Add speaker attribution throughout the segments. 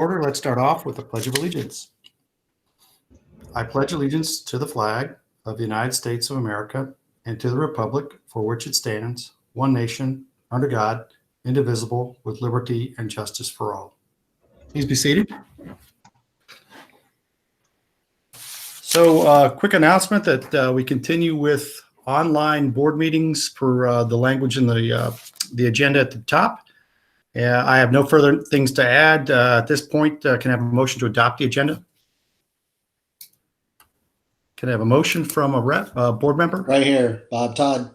Speaker 1: Order, let's start off with the Pledge of Allegiance. I pledge allegiance to the flag of the United States of America and to the republic for which it stands, one nation, under God, indivisible, with liberty and justice for all. Please be seated. So quick announcement that we continue with online board meetings per the language in the agenda at the top. I have no further things to add at this point. Can I have a motion to adopt the agenda? Can I have a motion from a board member?
Speaker 2: Right here, Bob Todd.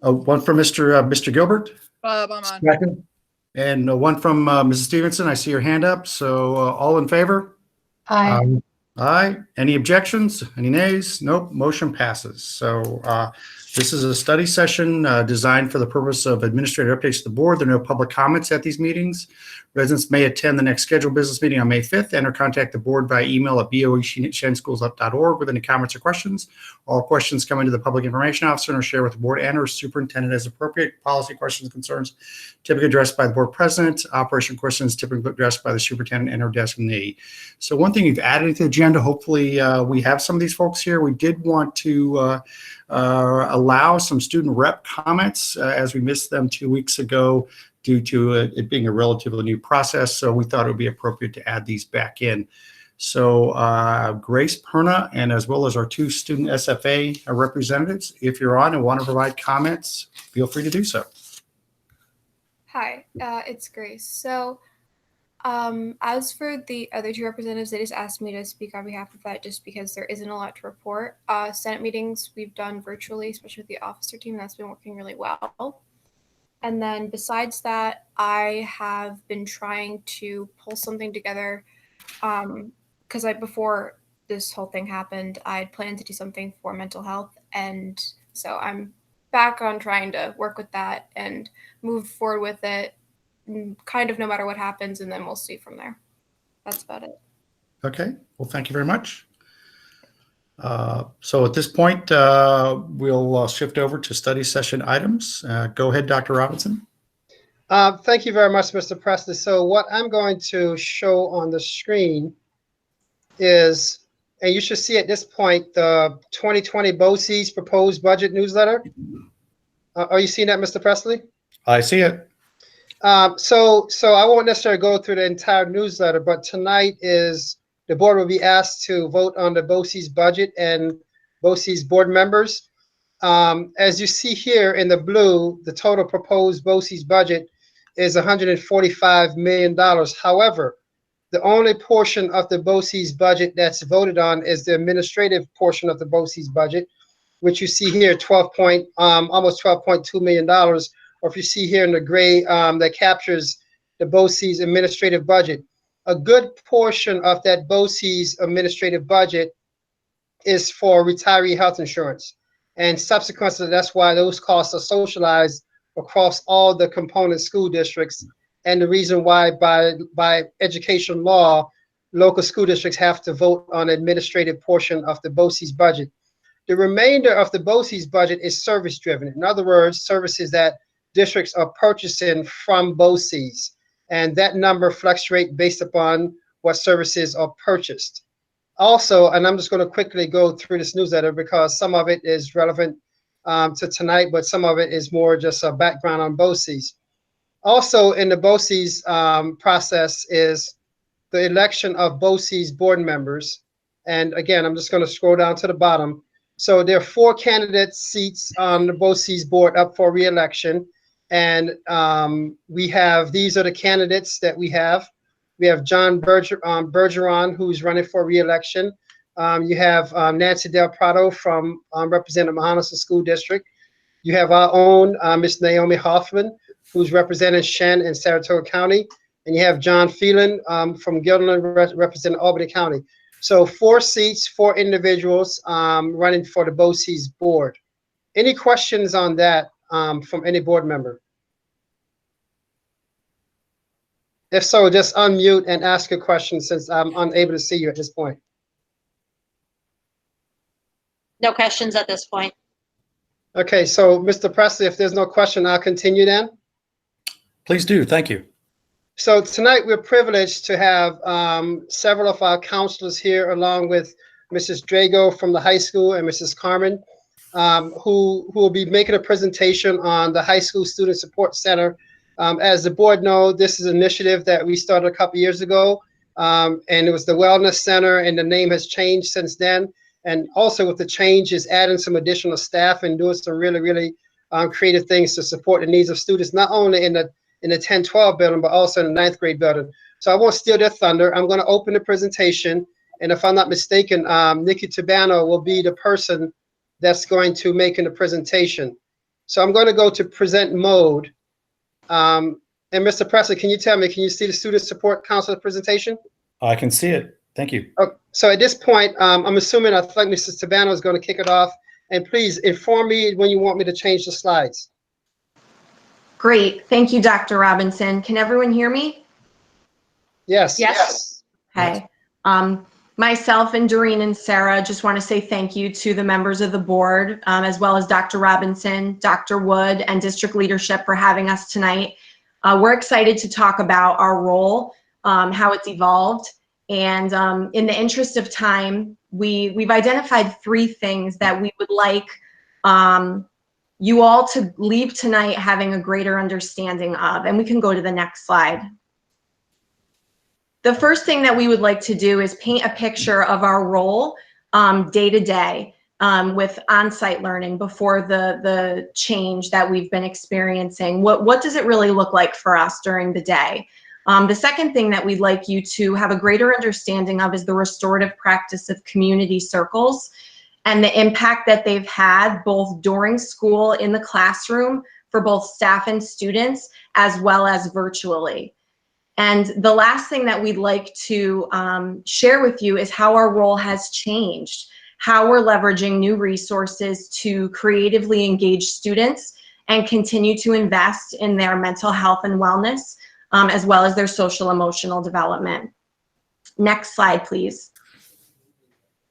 Speaker 1: One from Mr. Gilbert.
Speaker 3: Bob, I'm on.
Speaker 1: Second. And one from Mrs. Stevenson. I see your hand up. So all in favor?
Speaker 4: Aye.
Speaker 1: Aye. Any objections? Any nays? Nope. Motion passes. So this is a study session designed for the purpose of administrative updates to the board. There are no public comments at these meetings. Residents may attend the next scheduled business meeting on May 5th and or contact the board via email at boe@shenschools.org with any comments or questions. All questions come into the public information officer and are shared with the board and or superintendent as appropriate. Policy questions and concerns typically addressed by the board president. Operation questions typically addressed by the superintendent and or designee. So one thing we've added to the agenda, hopefully we have some of these folks here. We did want to allow some student rep comments as we missed them 2 weeks ago due to it being a relatively new process. So we thought it would be appropriate to add these back in. So Grace Perna and as well as our two student SFA representatives, if you're on and want to provide comments, feel free to do so.
Speaker 5: Hi, it's Grace. So as for the other two representatives, they just asked me to speak on behalf of that just because there isn't a lot to report. Senate meetings we've done virtually, especially with the officer team. That's been working really well. And then besides that, I have been trying to pull something together because before this whole thing happened, I had planned to do something for mental health. And so I'm back on trying to work with that and move forward with it kind of no matter what happens, and then we'll see from there. That's about it.
Speaker 1: Okay. Well, thank you very much. So at this point, we'll shift over to study session items. Go ahead, Dr. Robinson.
Speaker 4: Thank you very much, Mr. Presley. So what I'm going to show on the screen is, and you should see at this point, the 2020 BOCES proposed budget newsletter. Are you seeing that, Mr. Presley?
Speaker 1: I see it.
Speaker 4: So I won't necessarily go through the entire newsletter, but tonight is the board will be asked to vote on the BOCES budget and BOCES board members. As you see here in the blue, the total proposed BOCES budget is $145 million. However, the only portion of the BOCES budget that's voted on is the administrative portion of the BOCES budget, which you see here, almost $12.2 million. Or if you see here in the gray, that captures the BOCES administrative budget. A good portion of that BOCES administrative budget is for retiree health insurance. And subsequently, that's why those costs are socialized across all the component school districts. And the reason why by education law, local school districts have to vote on the administrative portion of the BOCES budget. The remainder of the BOCES budget is service driven. In other words, services that districts are purchasing from BOCES. And that number fluctuates based upon what services are purchased. Also, and I'm just going to quickly go through this newsletter because some of it is relevant to tonight, but some of it is more just a background on BOCES. Also in the BOCES process is the election of BOCES board members. And again, I'm just going to scroll down to the bottom. So there are 4 candidate seats on the BOCES board up for re-election. And these are the candidates that we have. We have John Bergeron, who's running for re-election. You have Nancy Del Prado from Representative Mahanosa School District. You have our own Ms. Naomi Hoffman, who's representing Shen in Saratoga County. And you have John Phelan from Guilderland, representing Albany County. So 4 seats, 4 individuals running for the BOCES board. Any questions on that from any board member? If so, just unmute and ask a question since I'm unable to see you at this point.
Speaker 6: No questions at this point.
Speaker 4: Okay, so Mr. Presley, if there's no question, I'll continue then.
Speaker 1: Please do. Thank you.
Speaker 4: So tonight we're privileged to have several of our counselors here, along with Mrs. Drago from the high school and Mrs. Carmen, who will be making a presentation on the High School Student Support Center. As the board know, this is an initiative that we started a couple years ago, and it was the Wellness Center, and the name has changed since then. And also with the change is adding some additional staff and doing some really creative things to support the needs of students, not only in the 10-12 building, but also in the 9th grade building. So I won't steal their thunder. I'm going to open the presentation. And if I'm not mistaken, Nikki Tabano will be the person that's going to make the presentation. So I'm going to go to present mode. And Mr. Presley, can you tell me, can you see the Student Support Counselor presentation?
Speaker 1: I can see it. Thank you.
Speaker 4: So at this point, I'm assuming, I think Mrs. Tabano is going to kick it off. And please inform me when you want me to change the slides.
Speaker 2: Great. Thank you, Dr. Robinson. Can everyone hear me?
Speaker 4: Yes.
Speaker 6: Yes.
Speaker 2: Okay. Myself and Doreen and Sarah just want to say thank you to the members of the board, as well as Dr. Robinson, Dr. Wood, and district leadership for having us tonight. We're excited to talk about our role, how it's evolved. And in the interest of time, we've identified 3 things that we would like you all to leave tonight having a greater understanding of. And we can go to the next slide. The first thing that we would like to do is paint a picture of our role day to day with on-site learning before the change that we've been experiencing. What does it really look like for us during the day? The second thing that we'd like you to have a greater understanding of is the restorative practice of community circles and the impact that they've had both during school in the classroom for both staff and students, as well as virtually. And the last thing that we'd like to share with you is how our role has changed, how we're leveraging new resources to creatively engage students and continue to invest in their mental health and wellness, as well as their social emotional development. Next slide, please.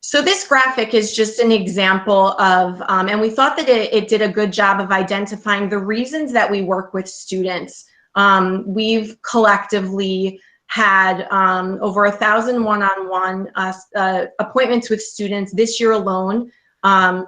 Speaker 2: So this graphic is just an example of, and we thought that it did a good job of identifying the reasons that we work with students. We've collectively had over 1,000 one-on-one appointments with students this year alone. And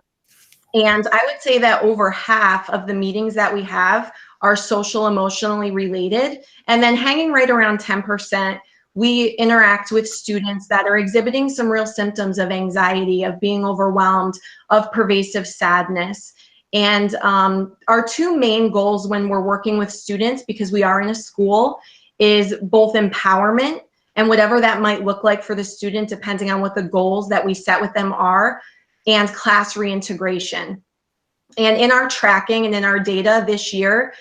Speaker 2: I would say that over half of the meetings that we have are social emotionally related. And then hanging right around 10%, we interact with students that are exhibiting some real symptoms of anxiety, of being overwhelmed, of pervasive sadness. And our 2 main goals when we're working with students, because we are in a school, is both empowerment and whatever that might look like for the student, depending on what the goals that we set with them are, and class reintegration. And in our tracking and in our data this year,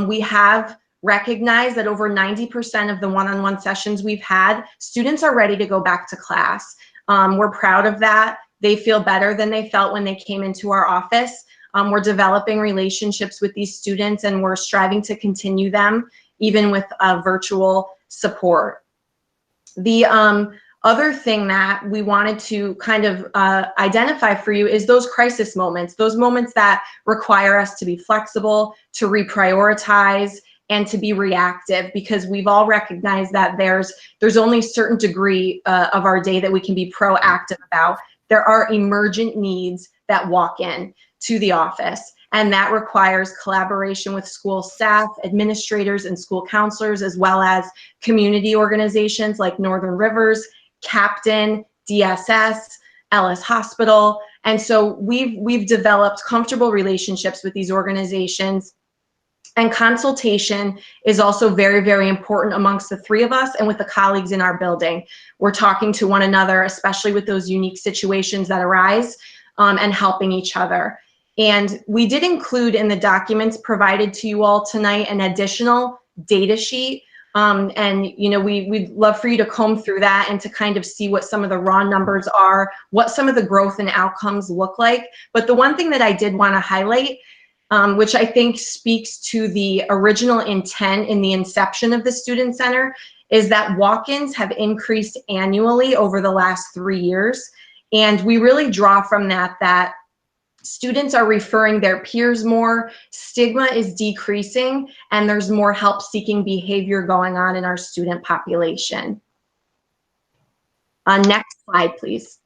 Speaker 2: we have recognized that over 90% of the one-on-one sessions we've had, students are ready to go back to class. We're proud of that. They feel better than they felt when they came into our office. We're developing relationships with these students, and we're striving to continue them even with virtual support. The other thing that we wanted to kind of identify for you is those crisis moments, those moments that require us to be flexible, to reprioritize, and to be reactive, because we've all recognized that there's only a certain degree of our day that we can be proactive about. There are emergent needs that walk in to the office, and that requires collaboration with school staff, administrators, and school counselors, as well as community organizations like Northern Rivers, Captain, DSS, Ellis Hospital. And so we've developed comfortable relationships with these organizations. And consultation is also very, very important amongst the 3 of us and with the colleagues in our building. We're talking to one another, especially with those unique situations that arise, and helping each other. And we did include in the documents provided to you all tonight an additional data sheet. And you know, we'd love for you to comb through that and to kind of see what some of the raw numbers are, what some of the growth and outcomes look like. But the one thing that I did want to highlight, which I think speaks to the original intent in the inception of the Student Center, is that walk-ins have increased annually over the last 3 years. And we really draw from that Students are referring their peers more, stigma is decreasing, and there's more help-seeking behavior going on in our student population. Next slide, please.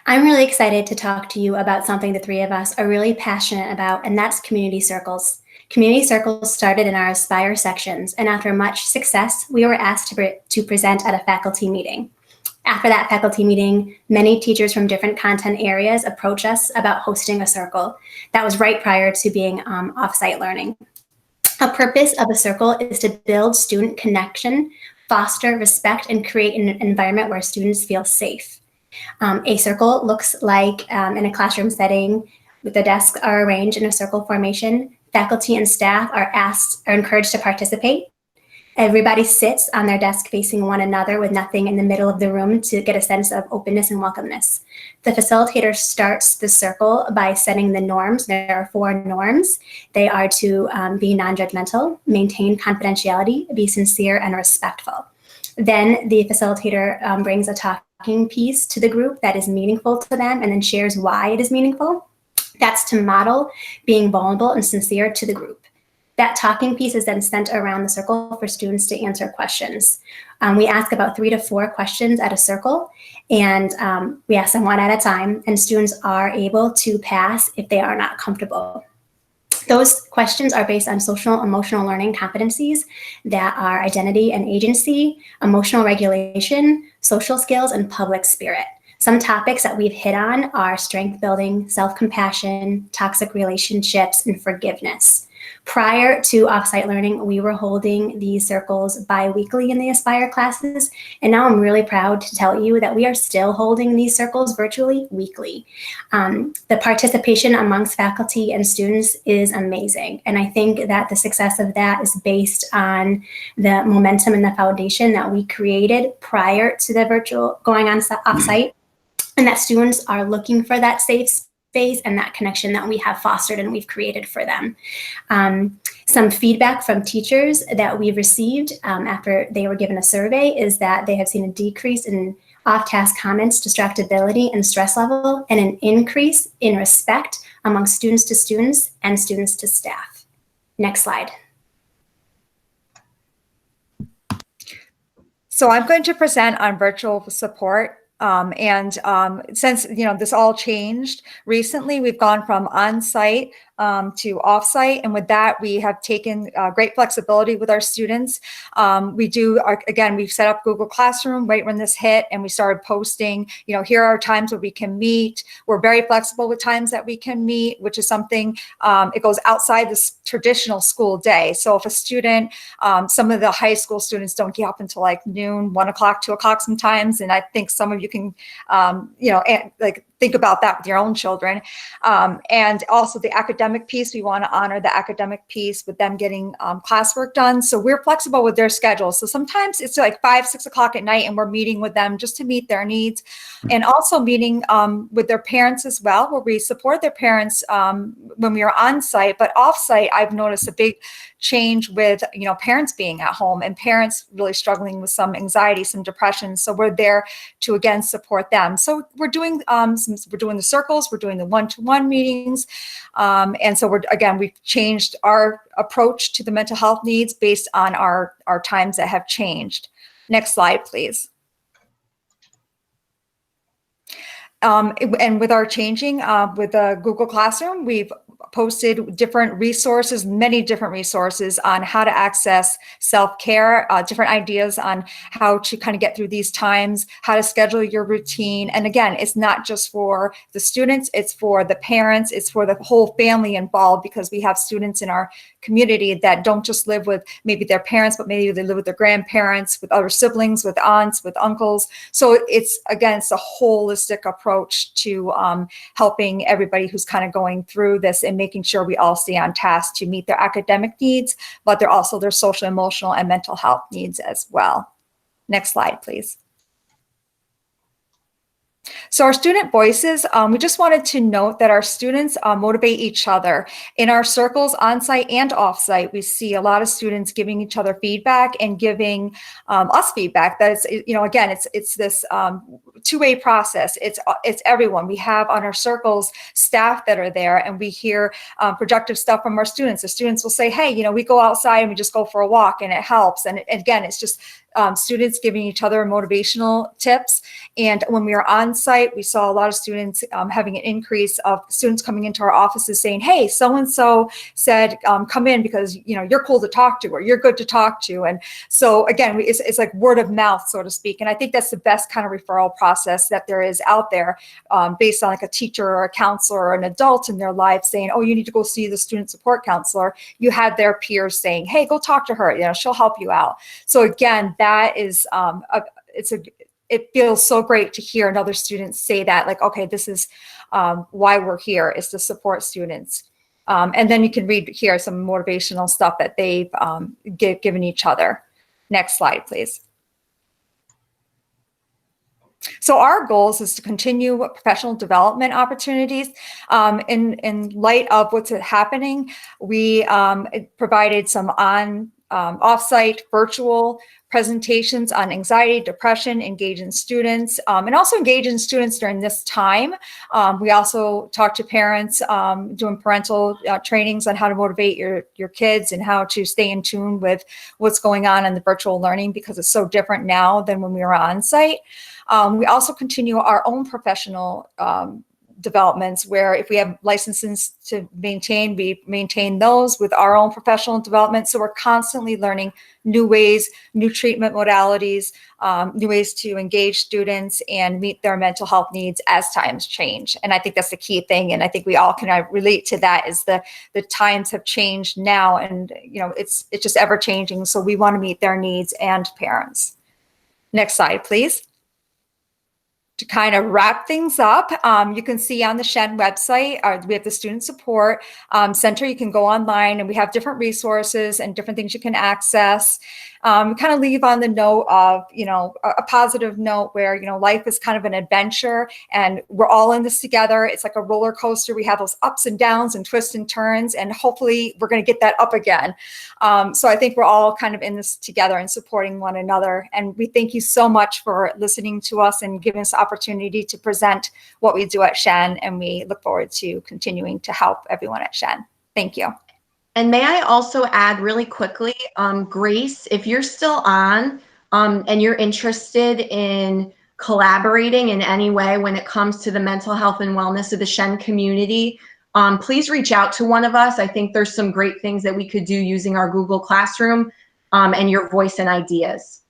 Speaker 3: I'm really excited to talk to you about something the three of us are really passionate about, and that's community circles. Community circles started in our Aspire sections, and after much success, we were asked to present at a faculty meeting. After that faculty meeting, many teachers from different content areas approached us about hosting a circle. That was right prior to being off-site learning. A purpose of a circle is to build student connection, foster respect, and create an environment where students feel safe. A circle looks like in a classroom setting, the desks are arranged in a circle formation. Faculty and staff are encouraged to participate. Everybody sits on their desk facing one another with nothing in the middle of the room to get a sense of openness and welcomeness. The facilitator starts the circle by setting the norms. There are 4 norms. They are to be non-judgmental, maintain confidentiality, be sincere and respectful. Then the facilitator brings a talking piece to the group that is meaningful to them and then shares why it is meaningful. That's to model being vulnerable and sincere to the group. That talking piece is then sent around the circle for students to answer questions. We ask about 3 to 4 questions at a circle, and we ask them one at a time, and students are able to pass if they are not comfortable. Those questions are based on social emotional learning competencies that are identity and agency, emotional regulation, social skills, and public spirit. Some topics that we've hit on are strength building, self-compassion, toxic relationships, and forgiveness. Prior to offsite learning, we were holding these circles bi-weekly in the Aspire classes, and now I'm really proud to tell you that we are still holding these circles virtually weekly. The participation amongst faculty and students is amazing, and I think that the success of that is based on the momentum and the foundation that we created prior to the virtual going on offsite, and that students are looking for that safe space and that connection that we have fostered and we've created for them. Some feedback from teachers that we've received after they were given a survey is that they have seen a decrease in off-task comments, distractibility, and stress level, and an increase in respect among students to students and students to staff. Next slide.
Speaker 7: So I'm going to present on virtual support. Since this all changed recently, we've gone from on-site to off-site, and with that, we have taken great flexibility with our students. We've set up Google Classroom right when this hit, and we started posting. Here are times where we can meet. We're very flexible with times that we can meet, which is something. It goes outside this traditional school day. So if a student, some of the high school students don't get up until like noon, 1 o'clock, 2 o'clock sometimes, and I think some of you can, think about that with your own children. And also the academic piece, we want to honor the academic piece with them getting classwork done. So we're flexible with their schedule. So sometimes it's like 5, 6 o'clock at night and we're meeting with them just to meet their needs, and also meeting with their parents as well, where we support their parents when we are on site. But off site, I've noticed a big change with parents being at home and parents really struggling with some anxiety, some depression. So we're there to again support them. So we're doing the circles, we're doing the one-to-one meetings, and so we've changed our approach to the mental health needs based on our times that have changed. Next slide, please. And with our changing with the Google Classroom, we've posted different resources, many different resources on how to access self-care, different ideas on how to kind of get through these times, how to schedule your routine. And again, it's not just for the students, it's for the parents, it's for the whole family involved, because we have students in our community that don't just live with maybe their parents, but maybe they live with their grandparents, with other siblings, with aunts, with uncles. So it's a holistic approach to helping everybody who's kind of going through this and making sure we all stay on task to meet their academic needs, but they're also their social, emotional, and mental health needs as well. Next slide, please. So our student voices, we just wanted to note that our students motivate each other. In our circles, on-site and off-site, we see a lot of students giving each other feedback and giving us feedback. That is, again, it's this two-way process. It's everyone. We have on our circles staff that are there, and we hear productive stuff from our students. The students will say, hey, we go outside and we just go for a walk and it helps. And again, it's just students giving each other motivational tips. And when we were on site, we saw a lot of students having an increase of students coming into our offices saying, hey, so-and-so said, come in because, you're cool to talk to, or you're good to talk to. And so again, it's like word of mouth, so to speak. And I think that's the best kind of referral process that there is out there, based on like a teacher or a counselor or an adult in their life saying, oh, you need to go see the student support counselor. You had their peers saying, hey, go talk to her, she'll help you out. So again, that is, it feels so great to hear another student say that, like, okay, this is why we're here, is to support students. And then you can read here some motivational stuff that they've given each other. Next slide, please. So our goals is to continue professional development opportunities. In light of what's happening, we provided some off-site virtual presentations on anxiety, depression, engaging students, and also engaging students during this time. We also talk to parents, doing parental trainings on how to motivate your kids and how to stay in tune with what's going on in the virtual learning, because it's so different now than when we were on site. We also continue our own professional developments, where if we have licenses to maintain, we maintain those with our own professional development. So we're constantly learning new ways, new treatment modalities, new ways to engage students and meet their mental health needs as times change. And I think that's the key thing. And I think we all can relate to that, is the times have changed now, and it's just ever changing. So we want to meet their needs and parents. Next slide, please. To kind of wrap things up, you can see on the Shen website, we have the Student Support Center. You can go online, and we have different resources and different things you can access. Kind of leave on the note of, a positive note where, life is kind of an adventure, and we're all in this together. It's like a roller coaster. We have those ups and downs and twists and turns, and hopefully we're going to get that up again. So I think we're all kind of in this together and supporting one another. And we thank you so much for listening to us and giving us the opportunity to present what we do at Shen. And we look forward to continuing to help everyone at Shen. Thank you.
Speaker 2: And may I also add really quickly, Grace, if you're still on and you're interested in collaborating in any way when it comes to the mental health and wellness of the Shen community, please reach out to one of us. I think there's some great things that we could do using our Google Classroom and your voice and ideas.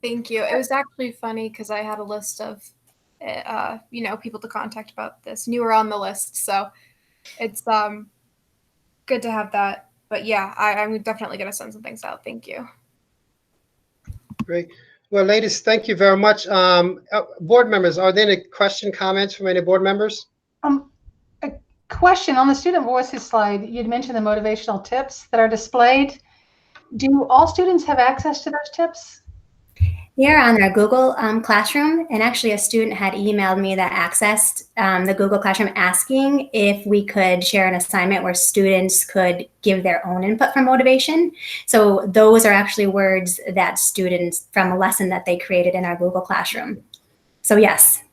Speaker 5: Thank you. It was actually funny because I had a list of, people to contact about this, and you were on the list. So it's good to have that. But yeah, I'm definitely going to send some things out. Thank you.
Speaker 4: Great. Well, ladies, thank you very much. Board members, are there any comments from any board members?
Speaker 8: A question on the student voices slide. You'd mentioned the motivational tips that are displayed. Do all students have access to those tips?
Speaker 3: They're on our Google Classroom, and actually a student had emailed me that accessed the Google Classroom asking if we could share an assignment where students could give their own input for motivation. So those are actually words that students, from a lesson that they created in our Google Classroom. So yes,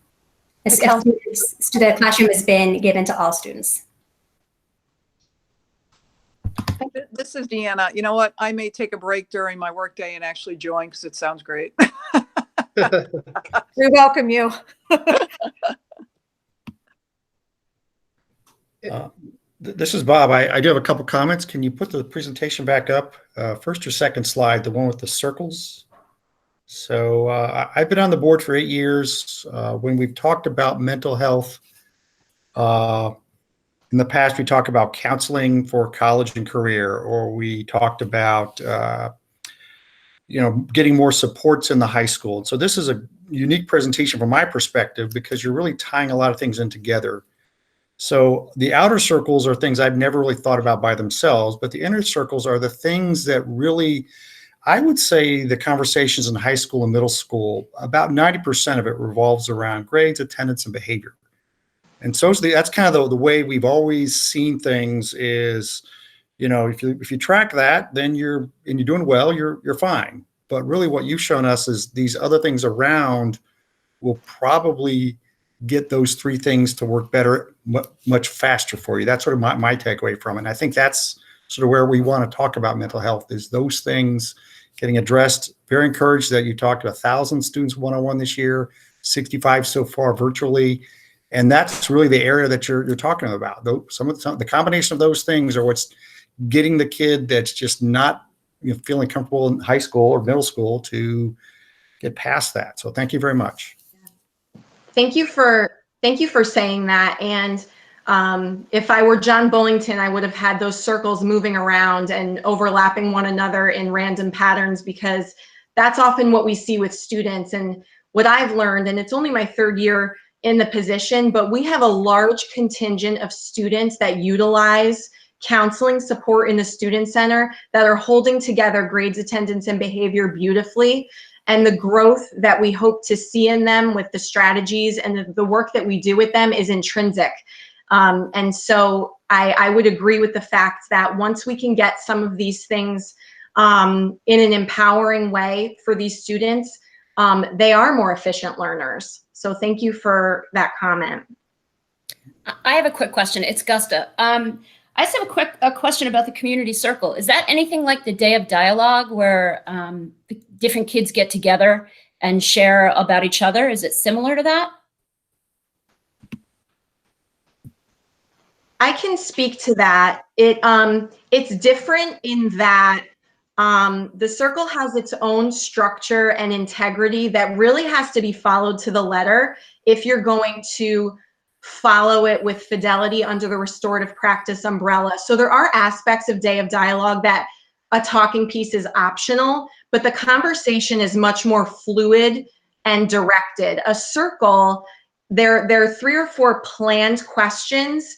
Speaker 3: the classroom has been given to all students.
Speaker 9: This is Deanna. You know what? I may take a break during my workday and actually join because it sounds great.
Speaker 7: We welcome you.
Speaker 1: This is Bob. I do have a couple comments. Can you put the presentation back up? First or second slide, the one with the circles. So I've been on the board for 8 years. When we've talked about mental health, in the past, we talked about counseling for college and career, or we talked about, getting more supports in the high school. And so this is a unique presentation from my perspective because you're really tying a lot of things in together. So the outer circles are things I've never really thought about by themselves, but the inner circles are the things that really I would say the conversations in high school and middle school, about 90% of it revolves around grades, attendance, and behavior. And so that's kind of the way we've always seen things is, if you track that, then you're doing well, you're fine. But really what you've shown us is these other things around will probably get those three things to work better, much faster for you. That's sort of my takeaway from it. And I think that's sort of where we want to talk about mental health is those things getting addressed. Very encouraged that you talked to 1,000 students one-on-one this year, 65 so far virtually. And that's really the area that you're talking about. Some of the combination of those things are what's getting the kid that's just not feeling comfortable in high school or middle school to get past that. So thank you very much.
Speaker 2: Thank you for saying that. And if I were John Bullington, I would have had those circles moving around and overlapping one another in random patterns, because that's often what we see with students. And what I've learned, and it's only my third year in the position, but we have a large contingent of students that utilize counseling support in the student center that are holding together grades, attendance, and behavior beautifully. And the growth that we hope to see in them with the strategies and the work that we do with them is intrinsic. And so I would agree with the fact that once we can get some of these things in an empowering way for these students, they are more efficient learners. So thank you for that comment.
Speaker 10: I have a quick question. It's Gusta. I just have a question about the community circle. Is that anything like the day of dialogue where different kids get together and share about each other? Is it similar to that?
Speaker 2: I can speak to that. It's different in that the circle has its own structure and integrity that really has to be followed to the letter if you're going to follow it with fidelity under the restorative practice umbrella. So there are aspects of Day of Dialogue that a talking piece is optional, but the conversation is much more fluid and directed. A circle, there are 3 or 4 planned questions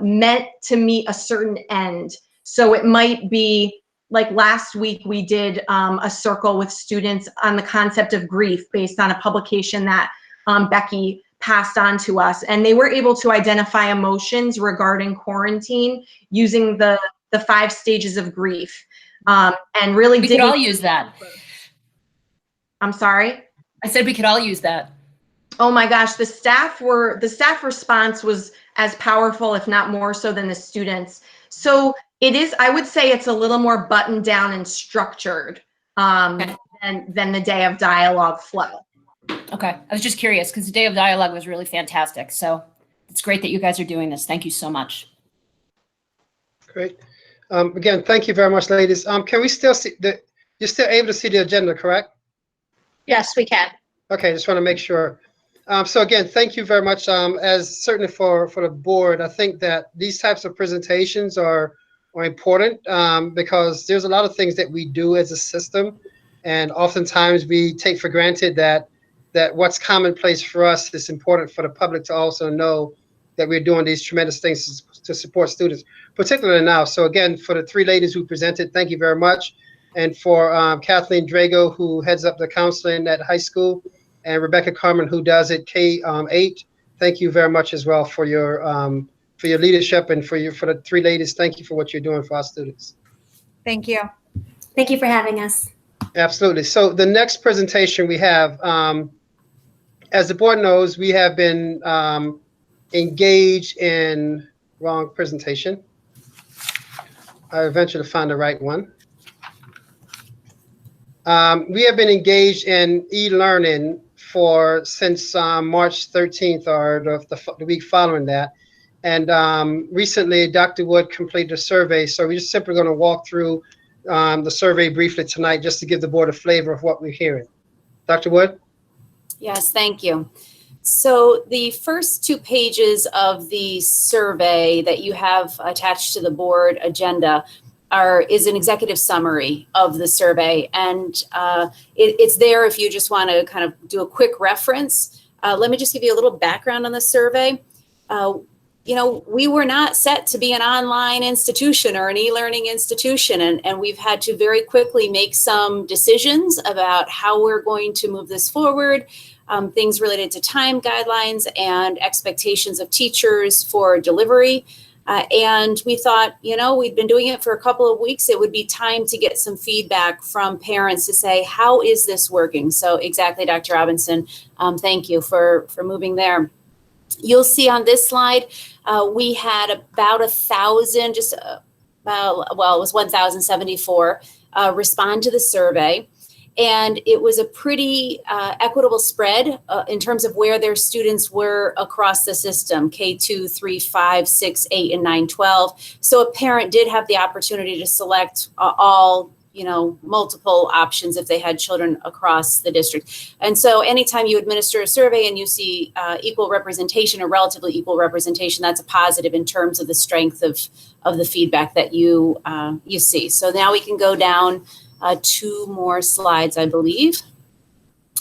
Speaker 2: meant to meet a certain end. So it might be like last week we did a circle with students on the concept of grief based on a publication that Becky passed on to us, and they were able to identify emotions regarding quarantine using the 5 stages of grief, and really
Speaker 10: we could all use that.
Speaker 2: I'm sorry?
Speaker 10: I said we could all use that.
Speaker 2: Oh my gosh, the staff response was as powerful, if not more so, than the students. So it is, I would say it's a little more buttoned down and structured than the Day of Dialogue flow.
Speaker 10: Okay, I was just curious because the Day of Dialogue was really fantastic. So it's great that you guys are doing this. Thank you so much.
Speaker 4: Great. Again, thank you very much, ladies. Can we still see you're still able to see the agenda, correct?
Speaker 6: Yes, we can.
Speaker 4: Okay, just want to make sure. So again, thank you very much. As certainly for the board, I think that these types of presentations are important because there's a lot of things that we do as a system, and oftentimes we take for granted that what's commonplace for us is important for the public to also know that we're doing these tremendous things to support students, particularly now. So again, for the 3 ladies who presented, thank you very much. And for Kathleen Drago, who heads up the counseling at high school, and Rebecca Carmen, who does it K-8, thank you very much as well for your leadership, and for the 3 ladies, thank you for what you're doing for our students.
Speaker 7: Thank you.
Speaker 3: Thank you for having us.
Speaker 4: Absolutely. So the next presentation we have, as the board knows, we have been engaged in wrong presentation. I eventually find the right one. We have been engaged in e-learning since March 13th or the week following that. And recently, Dr. Wood completed a survey. So we're just simply going to walk through the survey briefly tonight just to give the board a flavor of what we're hearing. Dr. Wood?
Speaker 11: Yes, thank you. So the first 2 pages of the survey that you have attached to the board agenda is an executive summary of the survey, and it's there if you just want to kind of do a quick reference. Let me just give you a little background on the survey. we were not set to be an online institution or an e-learning institution. And we've had to very quickly make some decisions about how we're going to move this forward, things related to time guidelines and expectations of teachers for delivery. And we thought, we'd been doing it for a couple of weeks. It would be time to get some feedback from parents to say, how is this working? So exactly, Dr. Robinson, thank you for moving there. You'll see on this slide, we had about 1,000, it was 1,074 respond to the survey. And it was a pretty equitable spread in terms of where their students were across the system, K2, 3, 5, 6, 8, and 9, 12. So a parent did have the opportunity to select all, multiple options if they had children across the district. And so anytime you administer a survey and you see equal representation or relatively equal representation, that's a positive in terms of the strength of the feedback that you see. So now we can go down 2 more slides, I believe.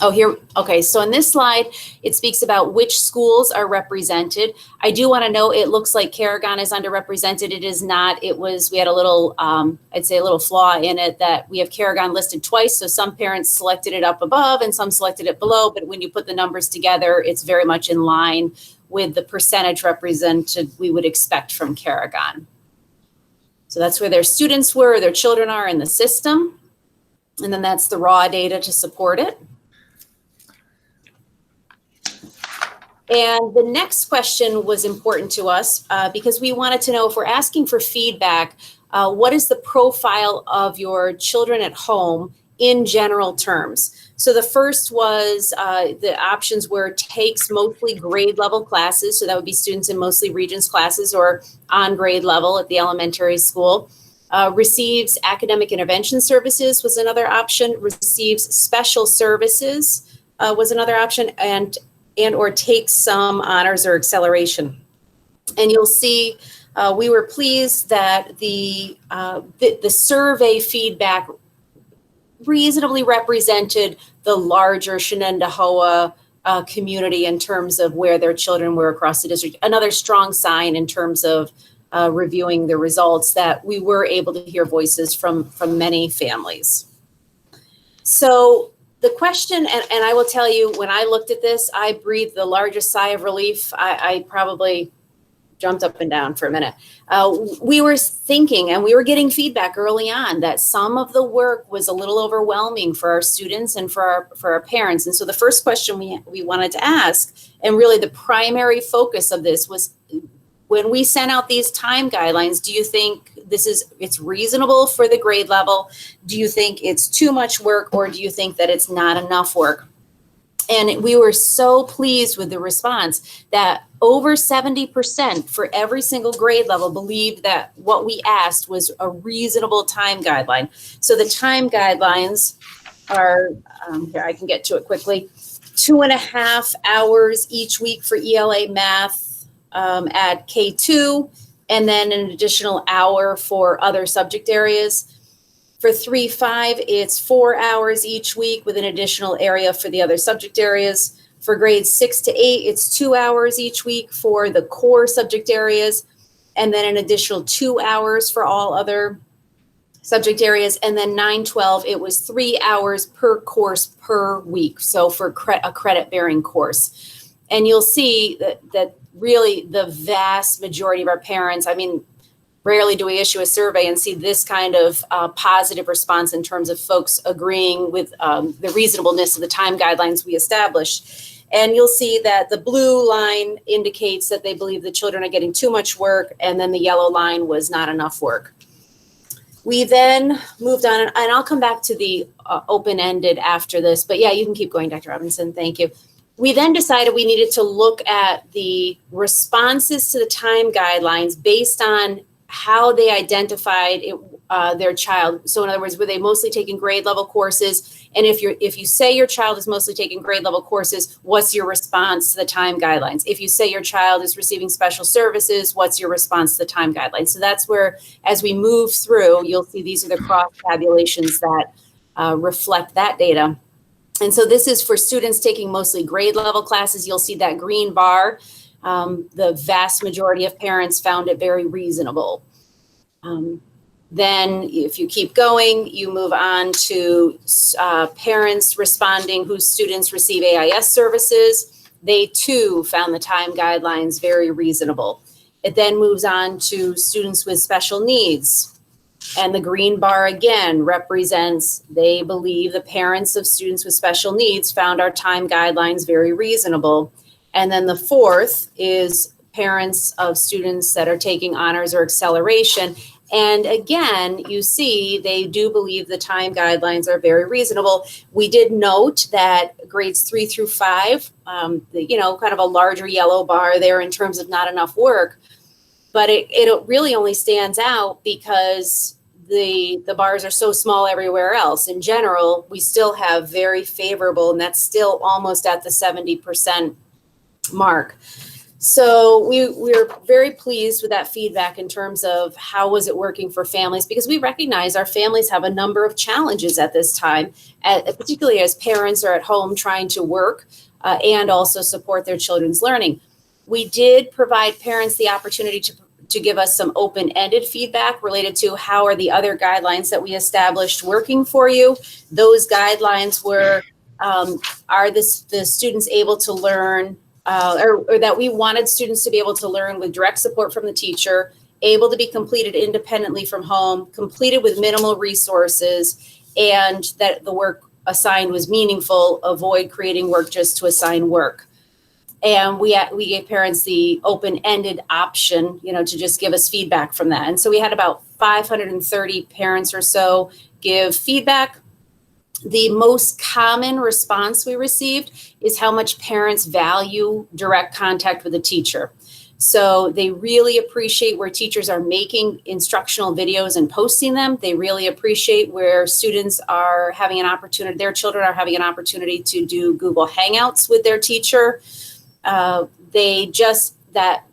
Speaker 11: Oh, here. Okay. So in this slide, it speaks about which schools are represented. I do want to know, it looks like Carrigan is underrepresented. It is not. We had a little, I'd say a little flaw in it that we have Carrigan listed twice. So some parents selected it up above and some selected it below. But when you put the numbers together, it's very much in line with the percentage represented we would expect from Carrigan. So that's where their students were, their children are in the system. And then that's the raw data to support it. And the next question was important to us because we wanted to know, if we're asking for feedback, what is the profile of your children at home in general terms? So the first was the options were takes mostly grade level classes. So that would be students in mostly Regents classes or on grade level at the elementary school. Receives academic intervention services was another option. Receives special services was another option, and or takes some honors or acceleration. And you'll see we were pleased that the survey feedback reasonably represented the larger Shenendehowa community in terms of where their children were across the district. Another strong sign in terms of reviewing the results that we were able to hear voices from many families. So the question, and I will tell you, when I looked at this, I breathed the largest sigh of relief. I probably jumped up and down for a minute. We were thinking, and we were getting feedback early on, that some of the work was a little overwhelming for our students and for our parents. And so the first question we wanted to ask, and really the primary focus of this was, when we sent out these time guidelines, do you think it's reasonable for the grade level? Do you think it's too much work, or do you think that it's not enough work? And we were so pleased with the response that over 70% for every single grade level believed that what we asked was a reasonable time guideline. So the time guidelines are, here, I can get to it quickly, 2.5 hours each week for ELA math, at K2, and then an additional hour for other subject areas. For 3-5, it's 4 hours each week with an additional area for the other subject areas. For grades 6 to 8, it's 2 hours each week for the core subject areas, and then an additional 2 hours for all other subject areas. And then 9-12, it was 3 hours per course per week. So for a credit-bearing course. And you'll see that really the vast majority of our parents, rarely do we issue a survey and see this kind of positive response in terms of folks agreeing with the reasonableness of the time guidelines we established. And you'll see that the blue line indicates that they believe the children are getting too much work, and then the yellow line was not enough work. We then moved on, and I'll come back to the open-ended after this, but yeah, you can keep going, Dr. Robinson, thank you. We then decided we needed to look at the responses to the time guidelines based on how they identified their child. So in other words, were they mostly taking grade level courses? And if you say your child is mostly taking grade level courses, what's your response to the time guidelines? If you say your child is receiving special services, what's your response to the time guidelines? So that's where, as we move through, you'll see these are the cross tabulations that reflect that data. And so this is for students taking mostly grade level classes. You'll see that green bar. The vast majority of parents found it very reasonable. Then if you keep going, you move on to parents responding whose students receive AIS services. They too found the time guidelines very reasonable. It then moves on to students with special needs. And the green bar again represents they believe the parents of students with special needs found our time guidelines very reasonable. And then the fourth is parents of students that are taking honors or acceleration. And again, you see, they do believe the time guidelines are very reasonable. We did note that grades 3 through 5, you know, kind of a larger yellow bar there in terms of not enough work, but it really only stands out because the bars are so small everywhere else. In general, we still have very favorable, and that's still almost at the 70% mark. So we're very pleased with that feedback in terms of how was it working for families, because we recognize our families have a number of challenges at this time, particularly as parents are at home trying to work and also support their children's learning. We did provide parents the opportunity to give us some open-ended feedback related to how are the other guidelines that we established working for you. Those guidelines were, are the students able to learn or that we wanted students to be able to learn with direct support from the teacher, able to be completed independently from home, completed with minimal resources, and that the work assigned was meaningful, avoid creating work just to assign work. And we gave parents the open-ended option, you know, to just give us feedback from that. And so we had about 530 parents or so give feedback. The most common response we received is how much parents value direct contact with the teacher. So they really appreciate where teachers are making instructional videos and posting them. They really appreciate where students are having an opportunity, their children are having an opportunity to do Google Hangouts with their teacher. They just, that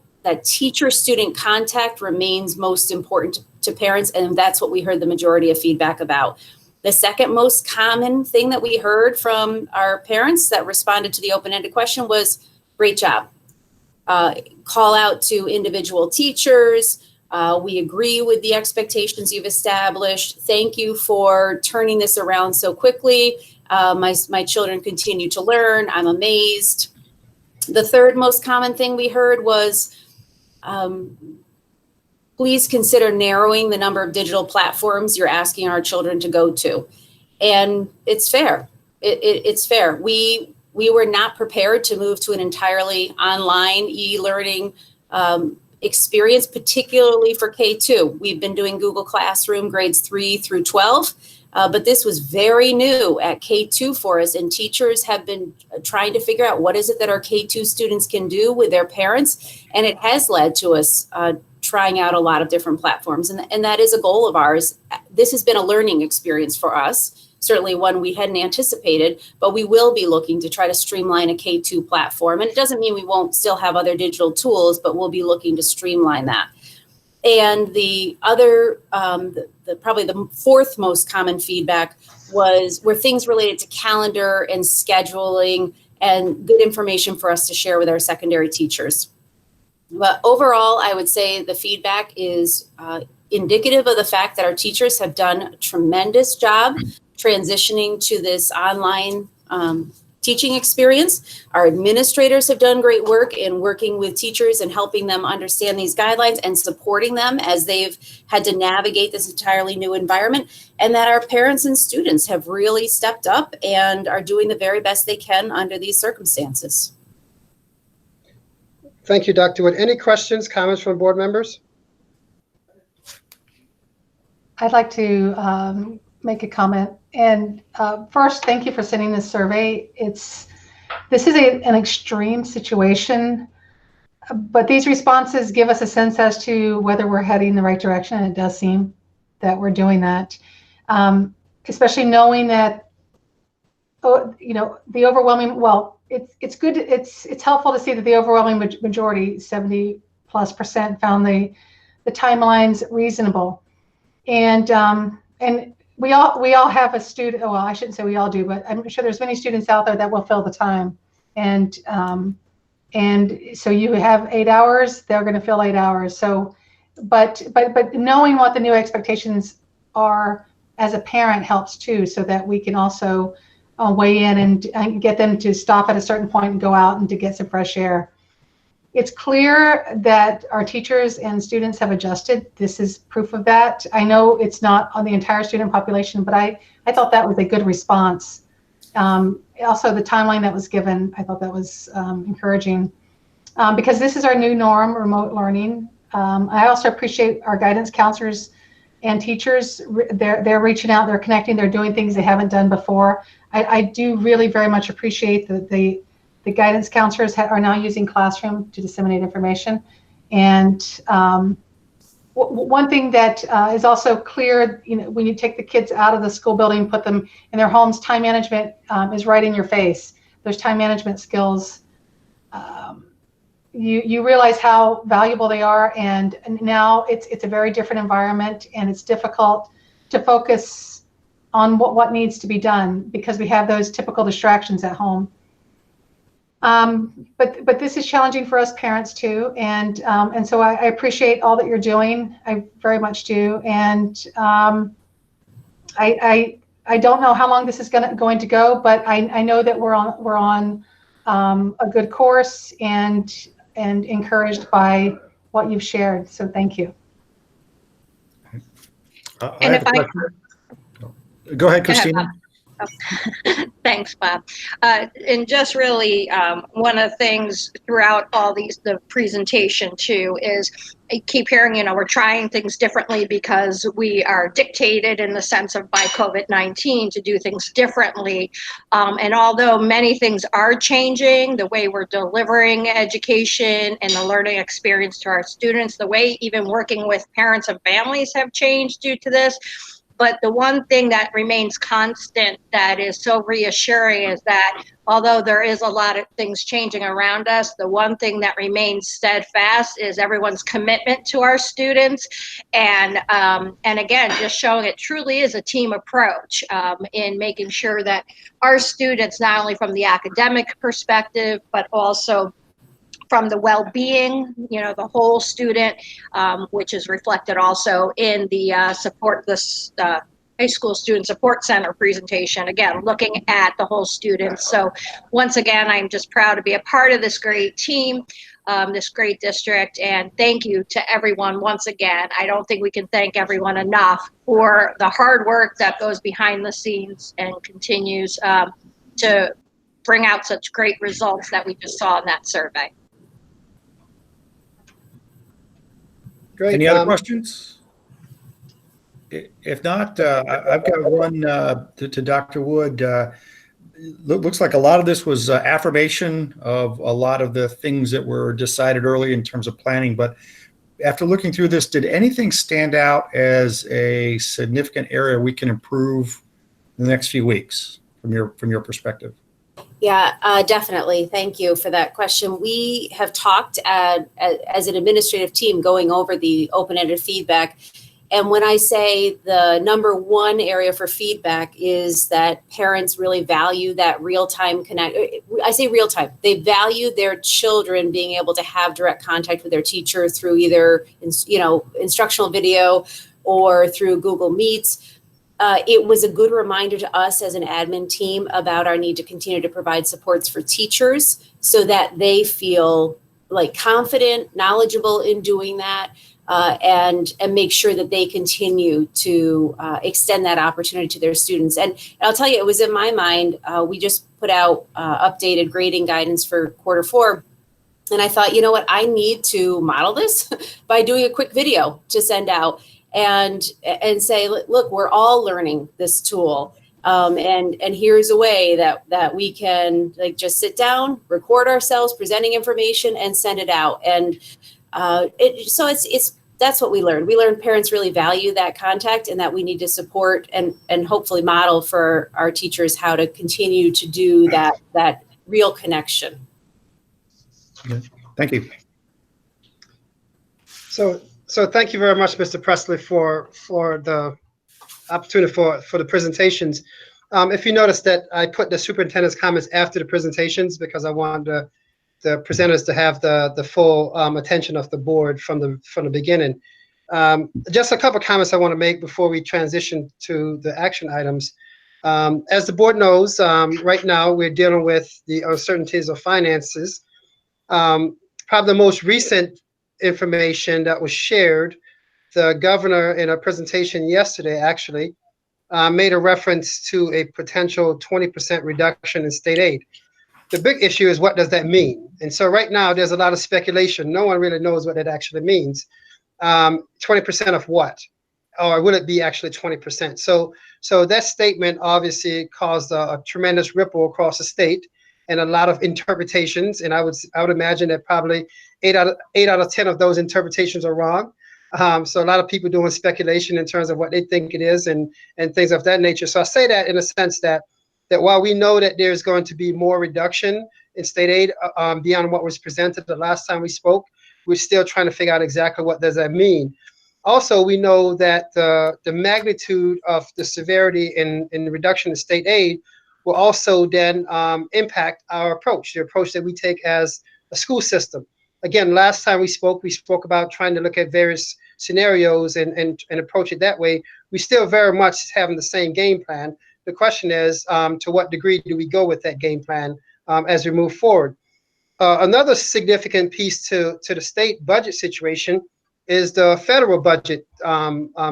Speaker 11: teacher-student contact remains most important to parents, and that's what we heard the majority of feedback about. The second most common thing that we heard from our parents that responded to the open-ended question was, great job. Call out to individual teachers. We agree with the expectations you've established. Thank you for turning this around so quickly. My children continue to learn. I'm amazed. The third most common thing we heard was, please consider narrowing the number of digital platforms you're asking our children to go to. And it's fair. It's fair. We were not prepared to move to an entirely online e-learning experience, particularly for K2. We've been doing Google Classroom grades 3 through 12, but this was very new at K2 for us, and teachers have been trying to figure out what is it that our K2 students can do with their parents, and it has led to us trying out a lot of different platforms, and that is a goal of ours. This has been a learning experience for us, certainly one we hadn't anticipated, but we will be looking to try to streamline a K2 platform. And it doesn't mean we won't still have other digital tools, but we'll be looking to streamline that. And the other, probably the fourth most common feedback were things related to calendar and scheduling and good information for us to share with our secondary teachers. But overall, I would say the feedback is indicative of the fact that our teachers have done a tremendous job transitioning to this online teaching experience. Our administrators have done great work in working with teachers and helping them understand these guidelines and supporting them as they've had to navigate this entirely new environment, and that our parents and students have really stepped up and are doing the very best they can under these circumstances.
Speaker 4: Thank you, Dr. Wood. Any questions, comments from board members?
Speaker 8: I'd like to make a comment. And first, thank you for sending this survey. This is an extreme situation, but these responses give us a sense as to whether we're heading in the right direction. And it does seem that we're doing that, especially knowing that, you know, the overwhelming, well, it's good. It's helpful to see that the overwhelming majority, 70+%, found the timelines reasonable, and we all have a student. Well, I shouldn't say we all do, but I'm sure there's many students out there that will fill the time, and And so you have 8 hours, they're going to fill 8 hours. So, but knowing what the new expectations are as a parent helps too, so that we can also weigh in and get them to stop at a certain point and go out and to get some fresh air. It's clear that our teachers and students have adjusted. This is proof of that. I know it's not on the entire student population, but I thought that was a good response. Also, the timeline that was given, I thought that was encouraging, because this is our new norm, remote learning. I also appreciate our guidance counselors and teachers. They're reaching out, they're connecting, they're doing things they haven't done before. I do really very much appreciate that the guidance counselors are now using Classroom to disseminate information. And one thing that is also clear, when you take the kids out of the school building, put them in their homes, time management is right in your face. Those time management skills, you realize how valuable they are, and now it's a very different environment, and it's difficult to focus on what needs to be done because we have those typical distractions at home. But this is challenging for us parents too, and so I appreciate all that you're doing. I very much do, and I don't know how long this is going to go, but I know that we're on a good course and encouraged by what you've shared. So thank you.
Speaker 6: And if
Speaker 1: Go ahead, Christina.
Speaker 6: Thanks, Bob. And just really, one of the things throughout all the presentation too is I keep hearing, we're trying things differently because we are dictated in the sense of by COVID-19 to do things differently. And although many things are changing, the way we're delivering education and the learning experience to our students, the way even working with parents and families have changed due to this. But the one thing that remains constant that is so reassuring is that although there is a lot of things changing around us, the one thing that remains steadfast is everyone's commitment to our students. And again, just showing it truly is a team approach in making sure that our students, not only from the academic perspective, but also from the well-being, the whole student, which is reflected also in the high school student support center presentation, again, looking at the whole student. So once again, I'm just proud to be a part of this great team, this great district, and thank you to everyone once again. I don't think we can thank everyone enough for the hard work that goes behind the scenes and continues to bring out such great results that we just saw in that survey.
Speaker 4: Great.
Speaker 1: Any other questions? If not, I've got one to Dr. Wood. Looks like a lot of this was affirmation of a lot of the things that were decided early in terms of planning. But after looking through this, did anything stand out as a significant area we can improve in the next few weeks from your perspective?
Speaker 11: Yeah, definitely. Thank you for that question. We have talked as an administrative team going over the open-ended feedback. And when I say the number one area for feedback is that parents really value that real-time connect. I say real-time. They value their children being able to have direct contact with their teacher through either, instructional video or through Google Meets. It was a good reminder to us as an admin team about our need to continue to provide supports for teachers so that they feel like confident, knowledgeable in doing that, and make sure that they continue to extend that opportunity to their students. And I'll tell you, it was in my mind, we just put out updated grading guidance for Q4. And I thought, I need to model this by doing a quick video to send out. And say, look, we're all learning this tool, and here's a way that we can just sit down, record ourselves presenting information, and send it out. And that's what we learned. We learned parents really value that contact, and that we need to support and hopefully model for our teachers how to continue to do that real connection.
Speaker 1: Okay. Thank you.
Speaker 4: So thank you very much, Mr. Presley, for the opportunity for the presentations. If you notice that I put the superintendent's comments after the presentations because I wanted the presenters to have the full attention of the board from the beginning. Just a couple of comments I want to make before we transition to the action items. As the board knows, right now we're dealing with the uncertainties of finances. Probably the most recent information that was shared, the governor in a presentation yesterday actually made a reference to a potential 20% reduction in state aid. The big issue is, what does that mean? And so right now there's a lot of speculation. No one really knows what that actually means. 20% of what? Or will it be actually 20%? So that statement obviously caused a tremendous ripple across the state and a lot of interpretations. And I would imagine that probably 8 out of 10 of those interpretations are wrong. So a lot of people doing speculation in terms of what they think it is and things of that nature. So I say that in a sense that while we know that there's going to be more reduction in state aid beyond what was presented the last time we spoke, we're still trying to figure out exactly what does that mean. Also, we know that the magnitude of the severity in the reduction in state aid will also then impact our approach, the approach that we take as a school system. Again, last time we spoke about trying to look at various scenarios and approach it that way. We still very much having the same game plan. The question is, to what degree do we go with that game plan as we move forward? Another significant piece to the state budget situation is the federal budget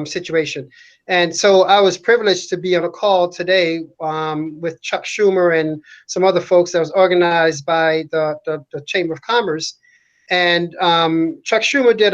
Speaker 4: situation. And so I was privileged to be on a call today with Chuck Schumer and some other folks that was organized by the Chamber of Commerce. And Chuck Schumer did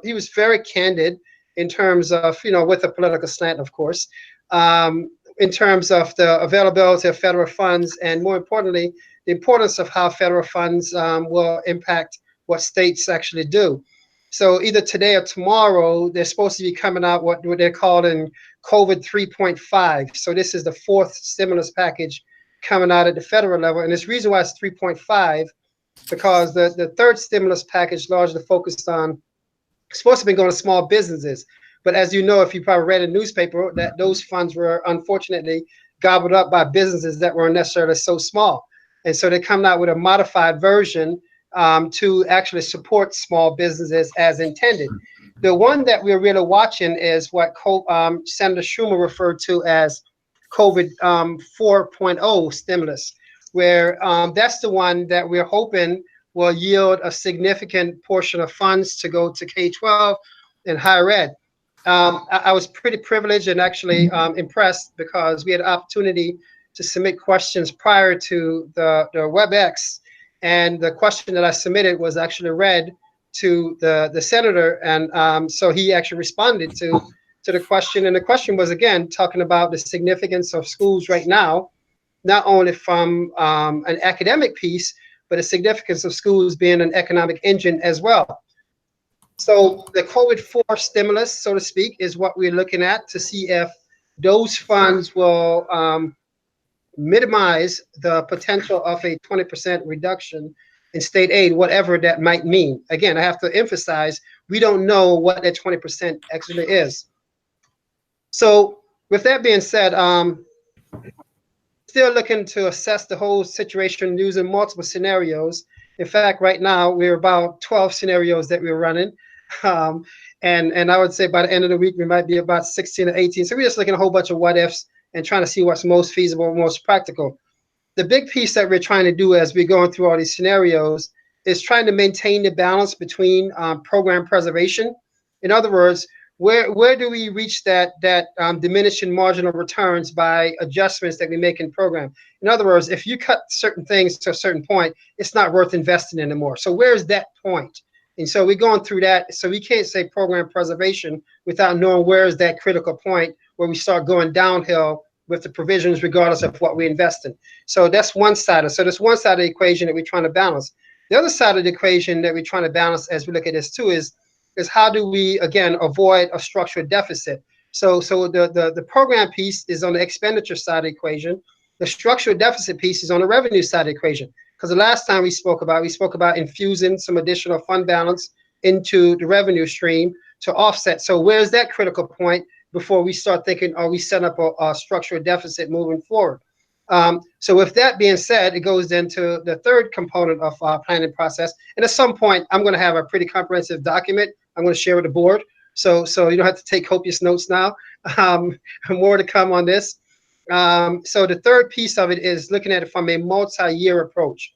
Speaker 4: he was very candid in terms of, with a political slant, of course, in terms of the availability of federal funds, and more importantly, the importance of how federal funds will impact what states actually do. So either today or tomorrow, they're supposed to be coming out what they're calling COVID 3.5. So this is the fourth stimulus package coming out at the federal level. And this reason why it's 3.5, because the third stimulus package largely focused on, supposed to be going to small businesses. But as you know, if you probably read a newspaper, that those funds were unfortunately gobbled up by businesses that weren't necessarily so small. And so they come out with a modified version to actually support small businesses as intended. The one that we're really watching is what Senator Schumer referred to as COVID 4.0 stimulus, where that's the one that we're hoping will yield a significant portion of funds to go to K-12 and higher ed. I was pretty privileged and actually impressed because we had an opportunity to submit questions prior to the WebEx, and the question that I submitted was actually read to the senator, and so he actually responded to the question, and the question was again talking about the significance of schools right now, not only from an academic piece, but the significance of schools being an economic engine as well. So the COVID-4 stimulus, so to speak, is what we're looking at to see if those funds will minimize the potential of a 20% reduction in state aid, whatever that might mean. Again, I have to emphasize, we don't know what that 20% actually is. So with that being said, still looking to assess the whole situation using multiple scenarios. In fact, right now, we're about 12 scenarios that we're running. And I would say by the end of the week, we might be about 16 or 18. So we're just looking at a whole bunch of what ifs and trying to see what's most feasible, most practical. The big piece that we're trying to do as we're going through all these scenarios is trying to maintain the balance between program preservation. In other words, where do we reach that diminishing marginal returns by adjustments that we make in program? In other words, if you cut certain things to a certain point, it's not worth investing anymore. So where's that point? And so we're going through that. So we can't say program preservation without knowing where is that critical point where we start going downhill with the provisions regardless of what we invest in. So that's one side. So there's one side of the equation that we're trying to balance. The other side of the equation that we're trying to balance as we look at this too is how do we, again, avoid a structural deficit? So the program piece is on the expenditure side of the equation. The structural deficit piece is on the revenue side of the equation. Because the last time we spoke about infusing some additional fund balance into the revenue stream to offset. So where's that critical point before we start thinking, are we setting up a structural deficit moving forward? So with that being said, it goes into the third component of our planning process. And at some point, I'm going to have a pretty comprehensive document I'm going to share with the board. So you don't have to take copious notes now. More to come on this. So the third piece of it is looking at it from a multi-year approach.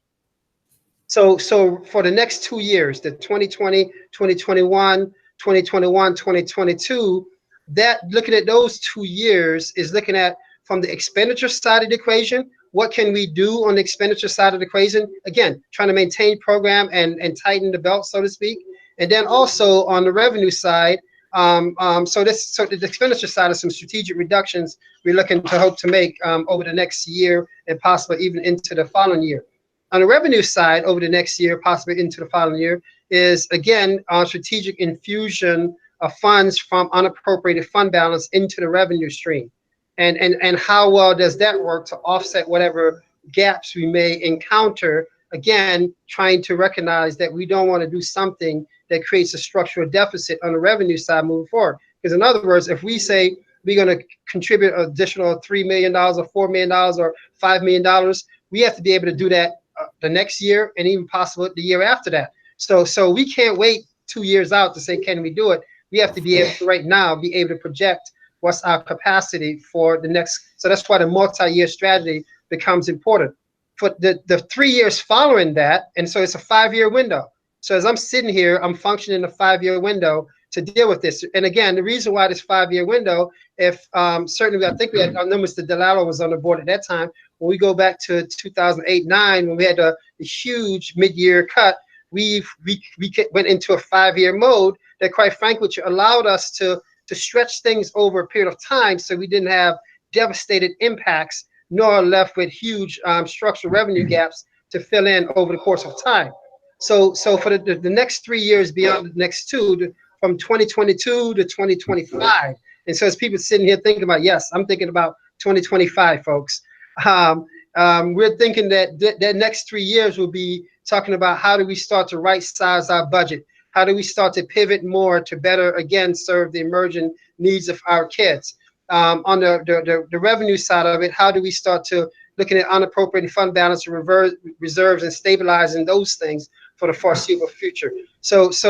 Speaker 4: So for the next 2 years, the 2020, 2021, 2021, 2022, that looking at those 2 years is looking at from the expenditure side of the equation, what can we do on the expenditure side of the equation? Again, trying to maintain program and tighten the belt, so to speak. And then also on the revenue side, so the expenditure side is some strategic reductions we're looking to hope to make over the next year and possibly even into the following year. On the revenue side, over the next year, possibly into the following year, is again strategic infusion of funds from unappropriated fund balance into the revenue stream. And how well does that work to offset whatever gaps we may encounter? Again, trying to recognize that we don't want to do something that creates a structural deficit on the revenue side moving forward. Because in other words, if we say we're going to contribute an additional $3 million or $4 million or $5 million, we have to be able to do that the next year and even possibly the year after that. So we can't wait 2 years out to say, can we do it? We have to be able to right now be able to project what's our capacity for the next. So that's why the multi-year strategy becomes important. For the 3 years following that, and so it's a 5-year window. So as I'm sitting here, I'm functioning in a 5-year window to deal with this. And again, the reason why this 5-year window, if certainly I think we had, I know Mr. Delalo was on the board at that time. When we go back to 2008-9, when we had a huge mid-year cut, we went into a 5-year mode that, quite frankly, which allowed us to stretch things over a period of time, so we didn't have devastated impacts, nor left with huge structural revenue gaps to fill in over the course of time. So for the next 3 years beyond the next two, from 2022 to 2025. And so as people sitting here thinking about, yes, I'm thinking about 2025, folks. We're thinking that next 3 years will be talking about how do we start to right size our budget? How do we start to pivot more to better, again, serve the emerging needs of our kids? On the revenue side of it, how do we start to looking at unappropriated fund balance and reserves and stabilizing those things for the foreseeable future? So that's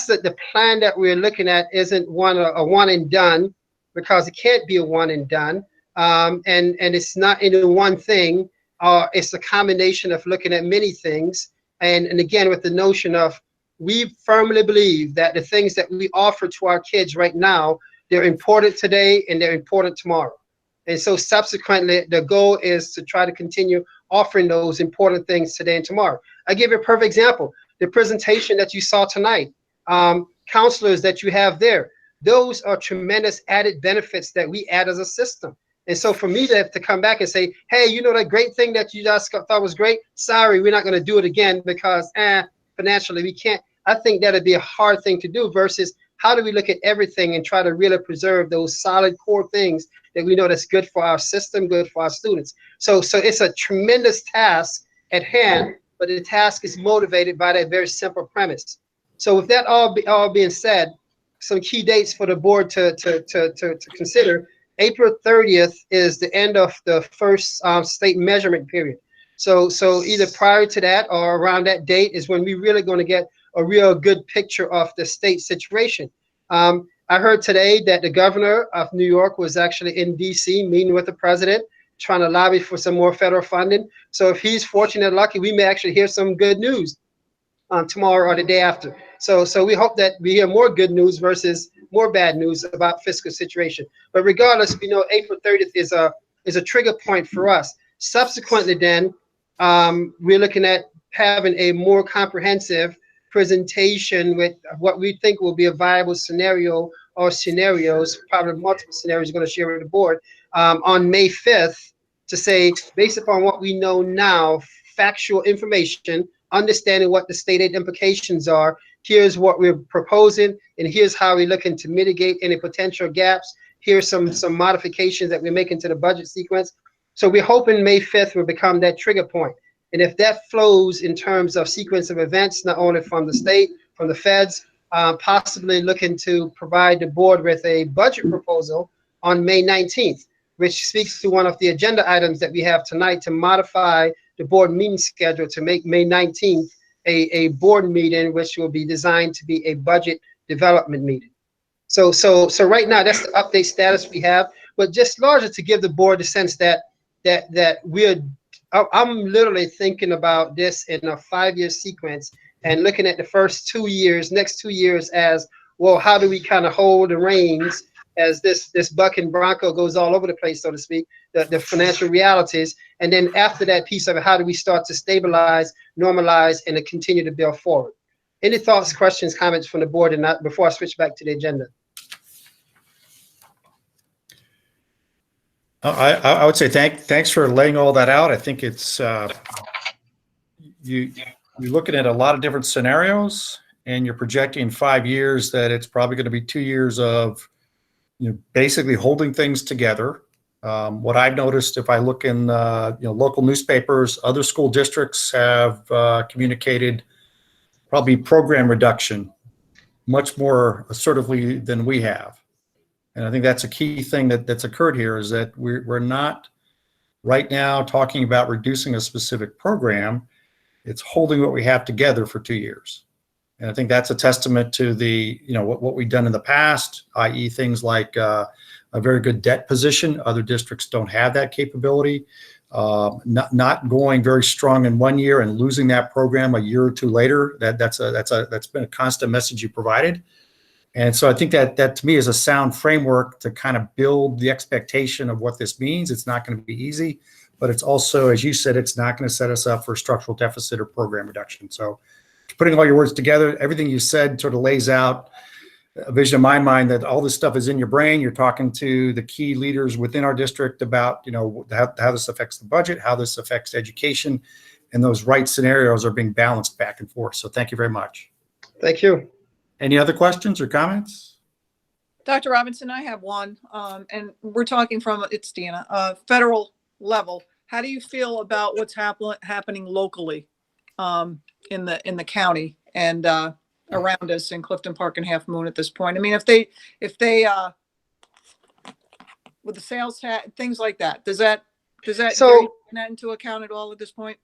Speaker 4: the plan that we're looking at. Isn't a one and done, because it can't be a one and done. And it's not any one thing. It's a combination of looking at many things. And again, with the notion of, we firmly believe that the things that we offer to our kids right now, they're important today and they're important tomorrow. And so subsequently, the goal is to try to continue offering those important things today and tomorrow. I give you a perfect example. The presentation that you saw tonight, counselors that you have there, those are tremendous added benefits that we add as a system. And so for me to come back and say, hey, you know, that great thing that you just thought was great, sorry, we're not going to do it again because financially we can't. I think that'd be a hard thing to do, versus how do we look at everything and try to really preserve those solid core things that we know that's good for our system, good for our students. So it's a tremendous task at hand, but the task is motivated by that very simple premise. So with that all being said, some key dates for the board to consider. April 30th is the end of the first state measurement period. So either prior to that or around that date is when we're really going to get a real good picture of the state situation. I heard today that the governor of New York was actually in DC meeting with the president, trying to lobby for some more federal funding. So if he's fortunate and lucky, we may actually hear some good news tomorrow or the day after. So we hope that we hear more good news versus more bad news about fiscal situation. But regardless, we know April 30th is a trigger point for us. Subsequently, then we're looking at having a more comprehensive presentation with what we think will be a viable scenario or scenarios, probably multiple scenarios we're going to share with the board on May 5th, to say, based upon what we know now, factual information, understanding what the state aid implications are, here's what we're proposing, and here's how we're looking to mitigate any potential gaps. Here's some modifications that we're making to the budget sequence. So we're hoping May 5th will become that trigger point. And if that flows in terms of sequence of events, not only from the state, from the feds, possibly looking to provide the board with a budget proposal on May 19th. which speaks to one of the agenda items that we have tonight to modify the board meeting schedule to make May 19th a board meeting, which will be designed to be a budget development meeting. So right now, that's the update status we have, but just largely to give the board the sense that I'm literally thinking about this in a 5-year sequence and looking at the first 2 years, next 2 years as, well, how do we kind of hold the reins as this buck and bronco goes all over the place, so to speak, the financial realities. And then after that piece of it, how do we start to stabilize, normalize, and to continue to build forward? Any thoughts, questions, comments from the board and not before I switch back to the agenda?
Speaker 1: I would say thanks for laying all that out. I think it's you're looking at a lot of different scenarios, and you're projecting in 5 years that it's probably going to be 2 years of basically holding things together. What I've noticed, if I look in local newspapers, other school districts have communicated probably program reduction much more assertively than we have. And I think that's a key thing that's occurred here, is that we're not right now talking about reducing a specific program. It's holding what we have together for 2 years. And I think that's a testament to the, what we've done in the past, i.e. things like a very good debt position. Other districts don't have that capability. Not going very strong in 1 year and losing that program a year or two later. That's been a constant message you provided. And so I think that to me is a sound framework to kind of build the expectation of what this means. It's not going to be easy, but it's also, as you said, it's not going to set us up for structural deficit or program reduction. So putting all your words together, everything you said sort of lays out a vision in my mind that all this stuff is in your brain. You're talking to the key leaders within our district about, how this affects the budget, how this affects education, and those right scenarios are being balanced back and forth. So thank you very much.
Speaker 4: Thank you.
Speaker 1: Any other questions or comments?
Speaker 9: Dr. Robinson, I have one, and we're talking from, it's Deanna, federal level. How do you feel about what's happening locally in the county and around us in Clifton Park and Half Moon at this point? I mean, if they with the sales tax, things like that, does that take that into account at all at this point?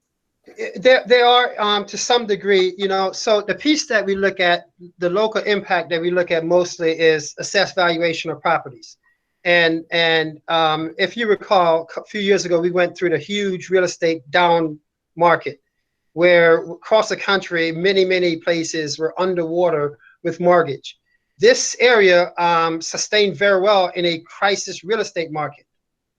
Speaker 4: There are to some degree, so the piece that we look at, the local impact that we look at mostly is assessed valuation of properties. And if you recall, a few years ago, we went through the huge real estate down market where across the country, many places were underwater with mortgage. This area sustained very well in a crisis real estate market.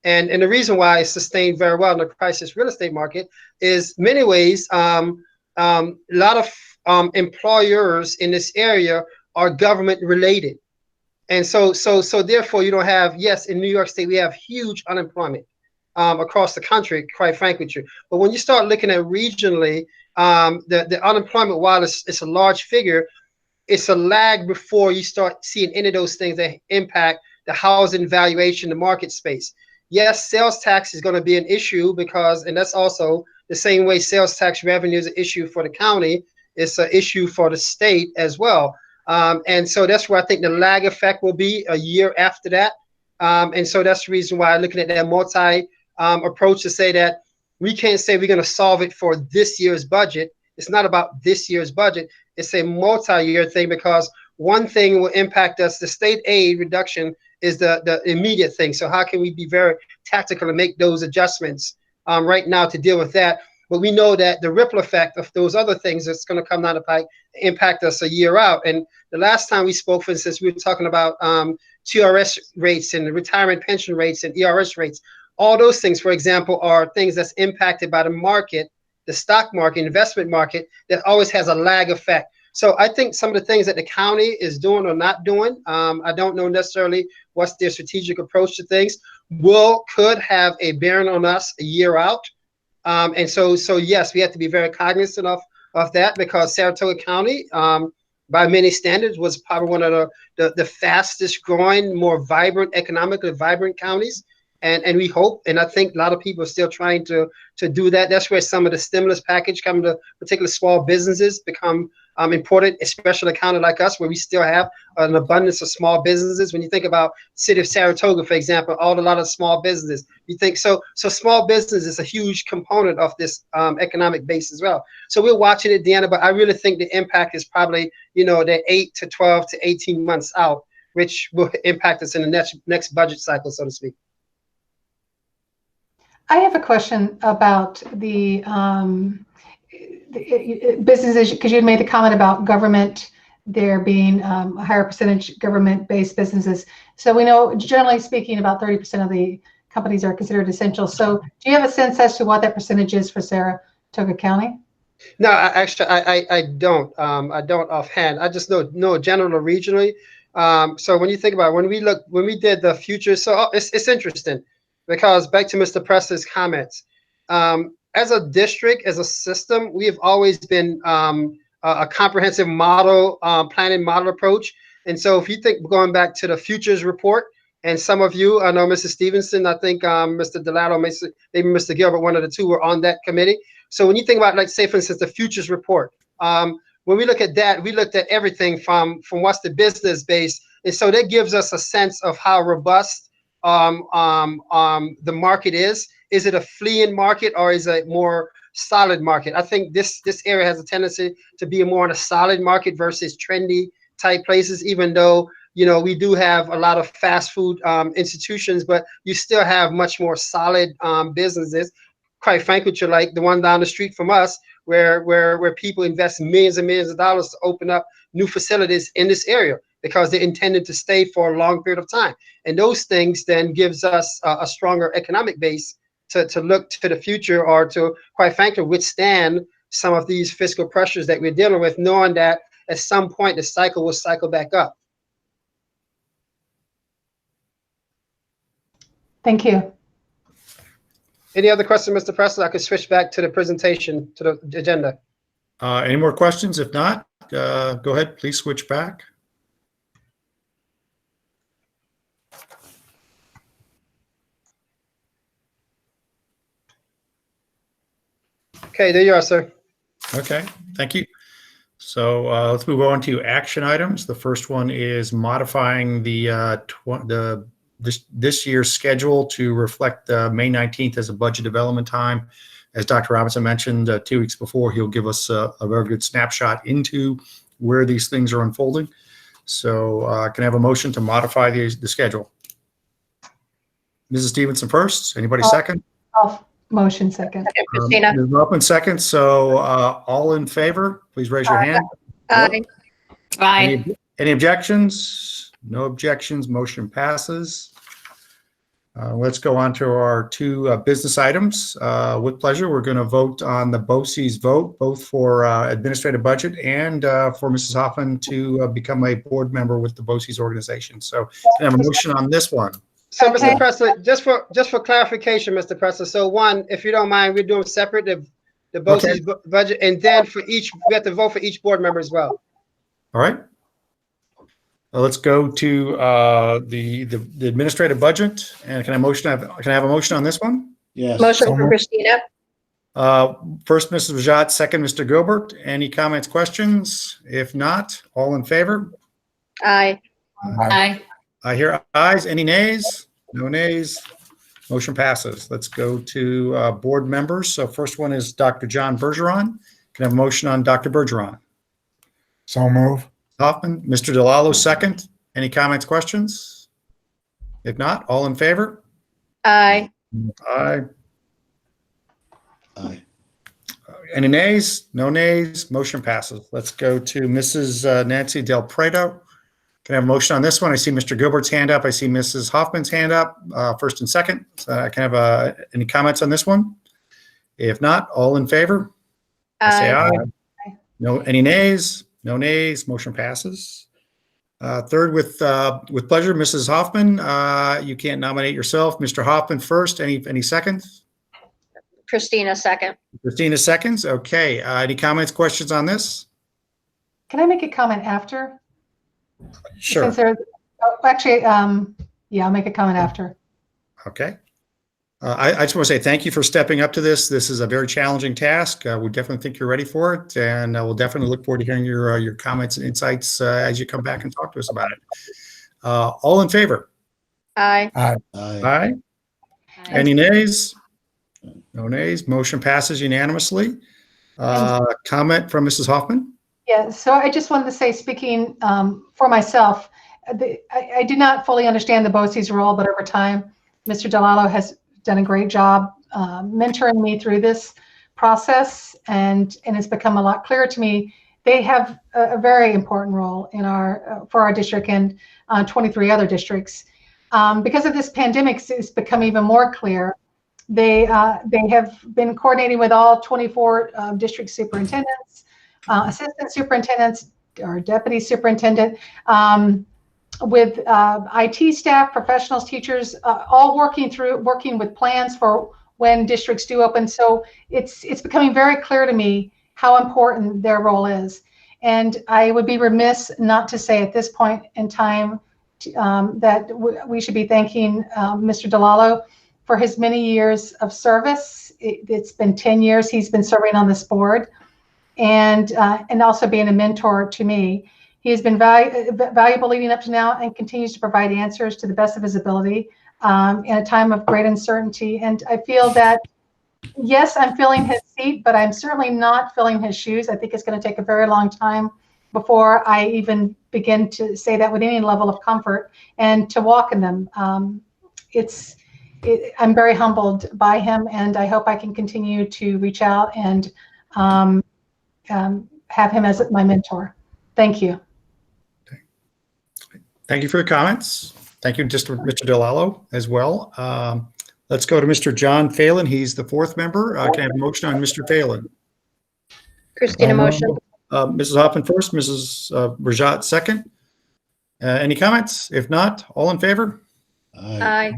Speaker 4: And the reason why it sustained very well in the crisis real estate market is many ways, a lot of employers in this area are government related. And so therefore you don't have, yes, in New York State, we have huge unemployment across the country, quite frankly. But when you start looking at regionally, the unemployment, while it's a large figure, it's a lag before you start seeing any of those things that impact the housing valuation, the market space. Yes, sales tax is going to be an issue and that's also the same way sales tax revenue is an issue for the county. It's an issue for the state as well. And so that's where I think the lag effect will be a year after that. And so that's the reason why I'm looking at that multi approach to say that we can't say we're going to solve it for this year's budget. It's not about this year's budget. It's a multi-year thing, because one thing will impact us. The state aid reduction is the immediate thing. So how can we be very tactical and make those adjustments right now to deal with that? But we know that the ripple effect of those other things that's going to come down the pike impact us a year out. And the last time we spoke, for instance, we were talking about TRS rates and the retirement pension rates and ERS rates. All those things, for example, are things that's impacted by the market, the stock market, investment market, that always has a lag effect. So I think some of the things that the county is doing or not doing, I don't know necessarily what's their strategic approach to things, could have a bearing on us a year out. And so yes, we have to be very cognizant of that, because Saratoga County, by many standards, was probably one of the fastest growing, more vibrant, economically vibrant counties. and we hope, and I think a lot of people are still trying to do that. That's where some of the stimulus package come to particular small businesses become important, especially a county like us where we still have an abundance of small businesses. When you think about city of Saratoga, for example, a lot of small businesses, you think so small business is a huge component of this economic base as well. So we're watching it, Deanna, but I really think the impact is probably, the 8 to 12 to 18 months out, which will impact us in the next budget cycle, so to speak.
Speaker 8: I have a question about the businesses, because you had made the comment about government, there being a higher percentage government-based businesses. So we know, generally speaking, about 30% of the companies are considered essential. So do you have a sense as to what that percentage is for Saratoga County?
Speaker 4: No, I don't. I don't offhand. I just know general or regionally. So when you think about it, when we did the future, so it's interesting because back to Mr. Preston's comments, as a district, as a system, we have always been a comprehensive model, planning model approach. And so if you think going back to the futures report, and some of you, I know Mrs. Stevenson, I think Mr. Delato, maybe Mr. Gilbert, one of the two were on that committee. So when you think about, like, say, for instance, the futures report, when we look at that, we looked at everything from what's the business base. And so that gives us a sense of how robust the market is. Is it a fleeing market or is it more solid market? I think this area has a tendency to be more on a solid market versus trendy type places, even though, we do have a lot of fast food institutions, but you still have much more solid businesses. Quite frankly, like the one down the street from us, where people invest millions and millions of dollars to open up new facilities in this area because they're intended to stay for a long period of time. And those things then gives us a stronger economic base to look to the future, or to, quite frankly, withstand some of these fiscal pressures that we're dealing with, knowing that at some point the cycle will cycle back up.
Speaker 8: Thank you.
Speaker 4: Any other questions, Mr. Preston? I could switch back to the presentation, to the agenda.
Speaker 1: Any more questions? If not, go ahead, please switch back.
Speaker 4: Okay, there you are, sir.
Speaker 1: Okay, thank you. So let's move on to action items. The first one is modifying this year's schedule to reflect May 19th as a budget development time. As Dr. Robinson mentioned 2 weeks before, he'll give us a very good snapshot into where these things are unfolding. So can I have a motion to modify the schedule? Mrs. Stevenson first. Anybody second?
Speaker 8: Motion second.
Speaker 6: Christina.
Speaker 1: Ms. Ruppin second. So all in favor, please raise your hand.
Speaker 6: Aye.
Speaker 10: Aye.
Speaker 1: Any objections? No objections. Motion passes. Let's go on to our 2 business items. With pleasure, we're going to vote on the BOCES vote, both for administrative budget and for Mrs. Hoffman to become a board member with the BOCES organization. So can I have a motion on this one?
Speaker 4: So,
Speaker 8: Okay.
Speaker 4: Mr. Preston, just for clarification, Mr. Preston. So, one, if you don't mind, we're doing separate the BOCES budget, and then we have to vote for each board member as well.
Speaker 1: All right. Let's go to the administrative budget. And can I have a motion on this one?
Speaker 12: Yes.
Speaker 6: Motion for Christina.
Speaker 1: First, Mrs. Rajat, second, Mr. Gilbert. Any comments, questions? If not, all in favor?
Speaker 6: Aye.
Speaker 10: Aye.
Speaker 1: I hear ayes. Any nays? No nays. Motion passes. Let's go to board members. So first one is Dr. John Bergeron. Can I have a motion on Dr. Bergeron?
Speaker 12: So move.
Speaker 1: Hoffman. Mr. DeLallo, second. Any comments, questions? If not, all in favor?
Speaker 6: Aye.
Speaker 1: Aye.
Speaker 12: Aye.
Speaker 1: Any nays? No nays. Motion passes. Let's go to Mrs. Nancy Del Prado. Can I have a motion on this one? I see Mr. Gilbert's hand up. I see Mrs. Hoffman's hand up, first and second. Can I have any comments on this one? If not, all in favor? I say aye. No, any nays? No nays. Motion passes. Third, with pleasure, Mrs. Hoffman. You can't nominate yourself. Mr. Hoffman first. Any seconds?
Speaker 6: Christina second.
Speaker 1: Christina seconds. Okay. Any comments, questions on this?
Speaker 8: Can I make a comment after?
Speaker 1: Sure.
Speaker 8: Since there's, actually, yeah, I'll make a comment after.
Speaker 1: Okay. I just want to say thank you for stepping up to this. This is a very challenging task. We definitely think you're ready for it, and we'll definitely look forward to hearing your comments and insights as you come back and talk to us about it. All in favor?
Speaker 6: Aye.
Speaker 12: Aye.
Speaker 1: Aye. Any nays? No nays. Motion passes unanimously. Comment from Mrs. Hoffman?
Speaker 8: Yeah, so I just wanted to say, speaking for myself, I do not fully understand the BOCES role, but over time, Mr. Delalo has done a great job mentoring me through this process, and it's become a lot clearer to me. They have a very important role in for our district and 23 other districts. Because of this pandemic, it's become even more clear. They have been coordinating with all 24 district superintendents, assistant superintendents, or deputy superintendent, with IT staff, professionals, teachers, all working with plans for when districts do open. So it's becoming very clear to me how important their role is. And I would be remiss not to say at this point in time that we should be thanking Mr. Delalo for his many years of service. It's been 10 years he's been serving on this board, and also being a mentor to me. He has been valuable leading up to now and continues to provide answers to the best of his ability in a time of great uncertainty. And I feel that, yes, I'm filling his seat, but I'm certainly not filling his shoes. I think it's going to take a very long time before I even begin to say that with any level of comfort and to walk in them. I'm very humbled by him, and I hope I can continue to reach out and have him as my mentor. Thank you.
Speaker 1: Thank you for your comments. Thank you, Mr. Delalo, as well. Let's go to Mr. John Phelan. He's the fourth member. Can I have a motion on Mr. Phelan?
Speaker 6: Christina, motion.
Speaker 1: Mrs. Hoffman first, Mrs. Rajat second. Any comments? If not, all in favor?
Speaker 6: Aye.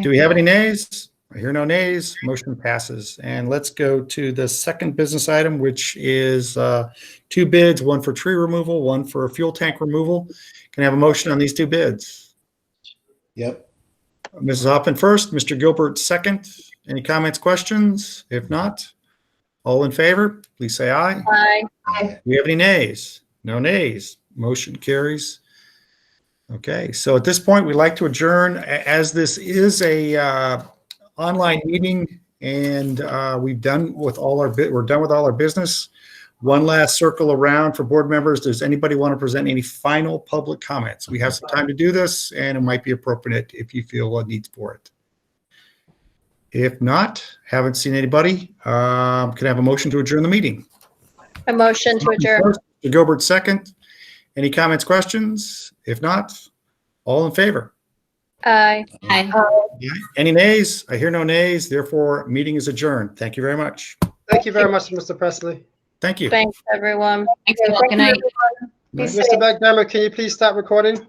Speaker 1: Do we have any nays? I hear no nays. Motion passes. And let's go to the second business item, which is 2 bids, one for tree removal, one for fuel tank removal. Can I have a motion on these 2 bids?
Speaker 12: Yep.
Speaker 1: Mrs. Hoffman first, Mr. Gilbert second. Any comments, questions? If not, all in favor, please say aye.
Speaker 6: Aye.
Speaker 1: Do we have any nays? No nays. Motion carries. Okay, so at this point, we'd like to adjourn, as this is a online meeting, and we're done with all our business. One last circle around for board members. Does anybody want to present any final public comments? We have some time to do this, and it might be appropriate if you feel a need for it. If not, haven't seen anybody. Can I have a motion to adjourn the meeting?
Speaker 6: A motion to adjourn.
Speaker 1: Mr. Gilbert second. Any comments, questions? If not, all in favor?
Speaker 6: Aye.
Speaker 10: Aye.
Speaker 1: Any nays? I hear no nays. Therefore, meeting is adjourned. Thank you very much.
Speaker 4: Thank you very much, Mr. Presley.
Speaker 1: Thank you.
Speaker 6: Thanks, everyone.
Speaker 10: Thanks a lot. Good night.
Speaker 8: Be
Speaker 4: Mr. McDermott, can you please stop recording?